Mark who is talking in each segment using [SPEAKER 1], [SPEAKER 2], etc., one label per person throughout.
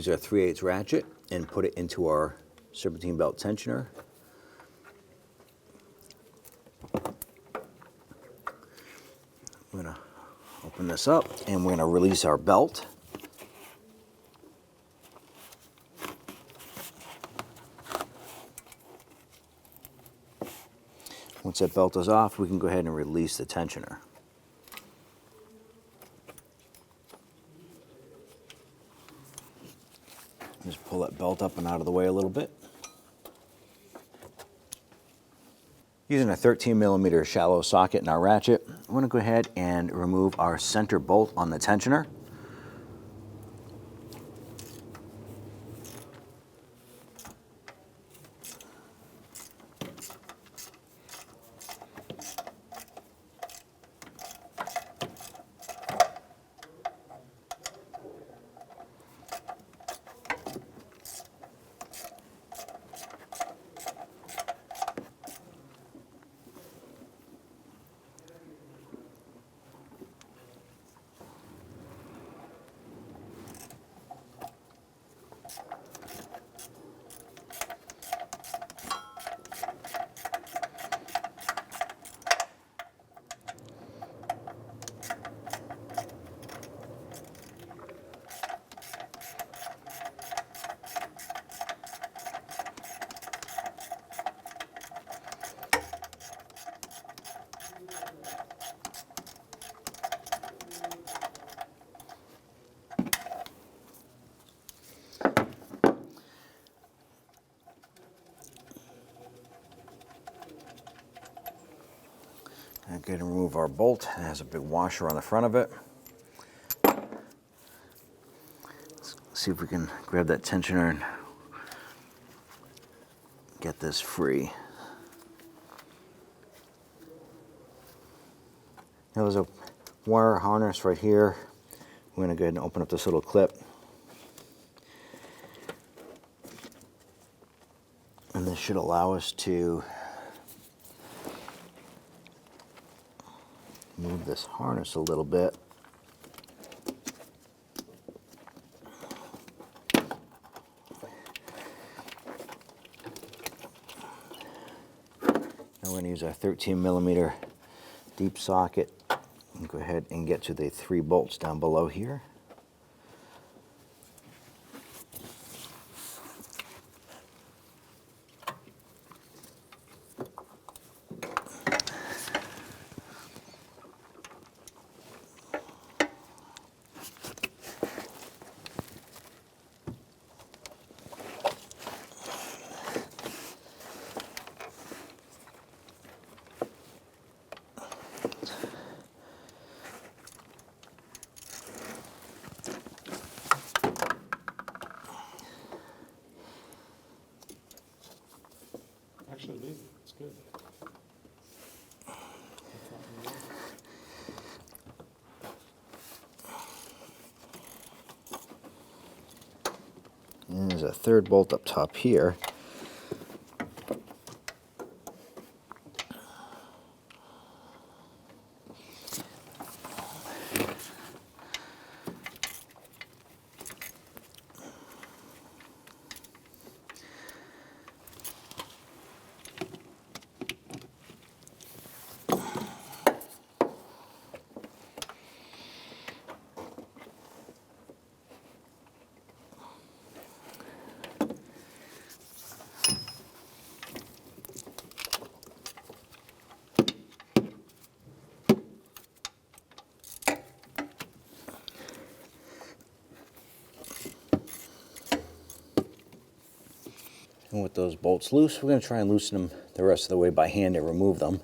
[SPEAKER 1] use our 3/8 ratchet and put it into our serpentine belt tensioner. I'm going to open this up and we're going to release our belt. Once that belt is off, we can go ahead and release the tensioner. Just pull that belt up and out of the way a little bit. Using a 13mm shallow socket in our ratchet, I'm going to go ahead and remove our center bolt on the tensioner. I'm going to remove our bolt. It has a big washer on the front of it. Let's see if we can grab that tensioner and get this free. Now there's a wire harness right here. We're going to go ahead and open up this little clip. And this should allow us to move this harness a little bit. Now we're going to use our 13mm deep socket and go ahead and get to the 3 bolts down below here.
[SPEAKER 2] Actually, it's good.
[SPEAKER 1] And there's a 3rd bolt up top here. And with those bolts loose, we're going to try and loosen them the rest of the way by hand and remove them.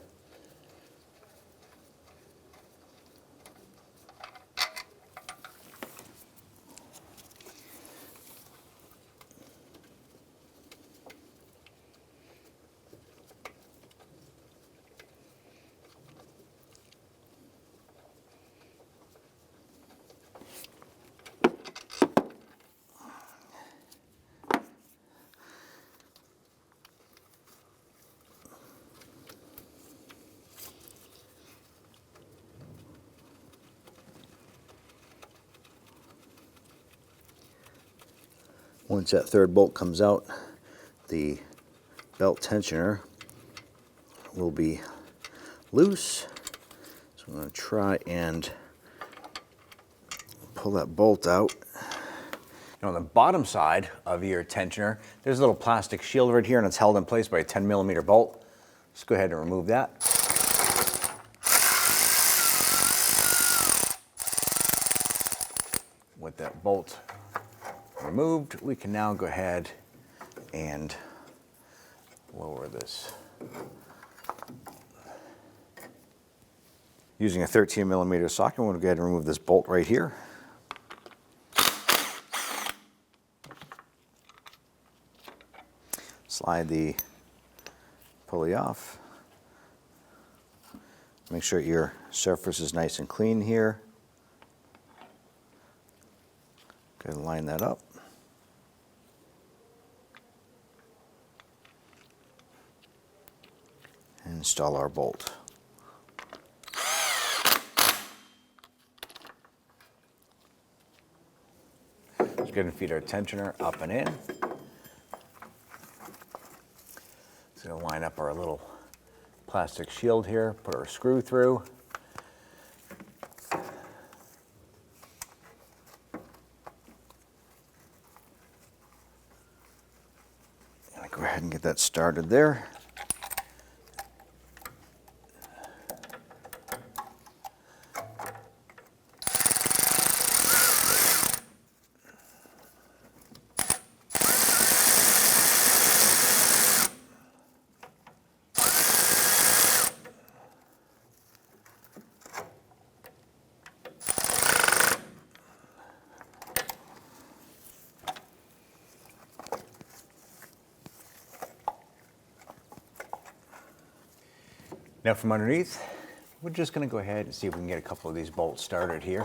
[SPEAKER 1] Once that third bolt comes out, the belt tensioner will be loose. So I'm going to try and pull that bolt out. On the bottom side of your tensioner, there's a little plastic shield right here, and it's held in place by a 10mm bolt. Let's go ahead and remove that. With that bolt removed, we can now go ahead and lower this. Using a 13mm socket, I'm going to go ahead and remove this bolt right here. Slide the pulley off. Make sure your surface is nice and clean here. Go ahead and line that up. And install our bolt. Let's go ahead and feed our tensioner up and in. So we'll line up our little plastic shield here, put our screw through. And go ahead and get that started there. Now from underneath, we're just going to go ahead and see if we can get a couple of these bolts started here.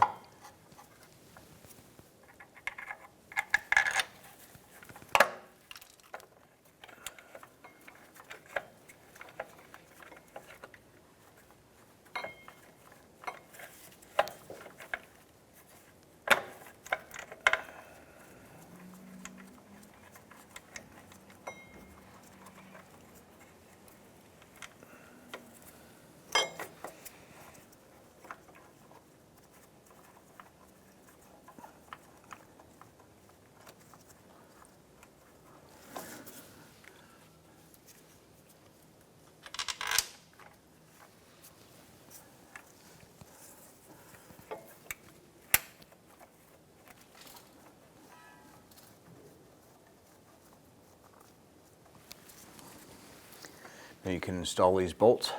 [SPEAKER 1] Now you can install these bolts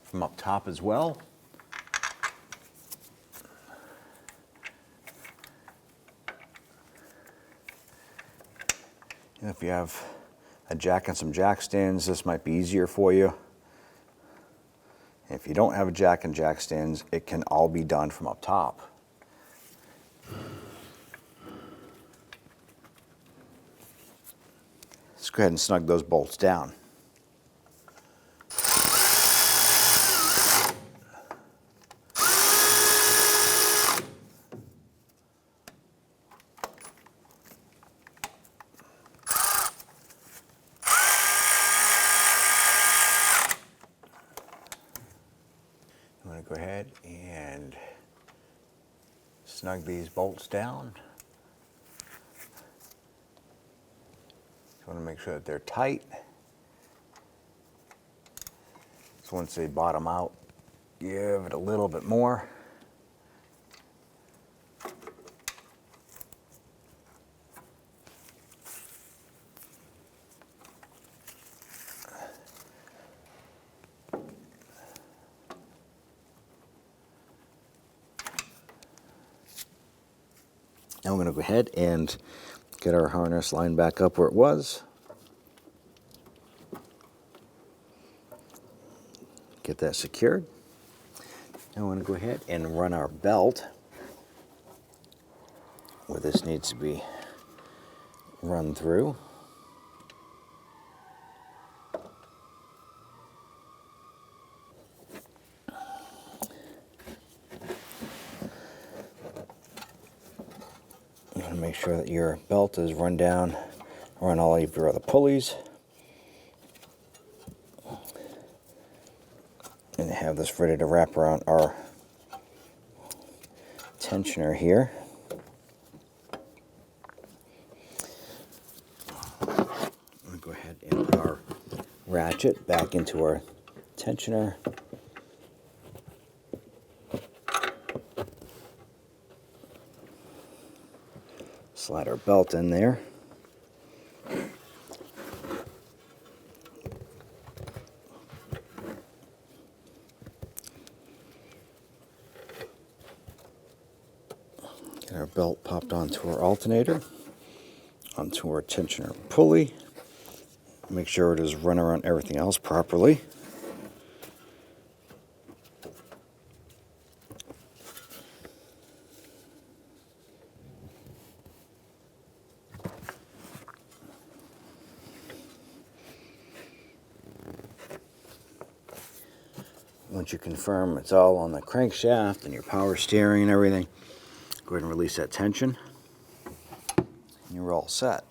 [SPEAKER 1] from up top as well. And if you have a jack and some jack stands, this might be easier for you. If you don't have a jack and jack stands, it can all be done from up top. Let's go ahead and snug those bolts down. I'm going to go ahead and snug these bolts down. I want to make sure that they're tight. So once they bottom out, give it a little bit more. Now we're going to go ahead and get our harness lined back up where it was. Get that secured. Now we're going to go ahead and run our belt where this needs to be run through. And make sure that your belt is run down around all of your other pulleys. And have this ready to wrap around our tensioner here. I'm going to go ahead and put our ratchet back into our tensioner. Slide our belt in there. Get our belt popped onto our alternator, onto our tensioner pulley. Make sure it is run around everything else properly. Once you confirm it's all on the crankshaft and your power steering and everything, go ahead and release that tension, and you're all set.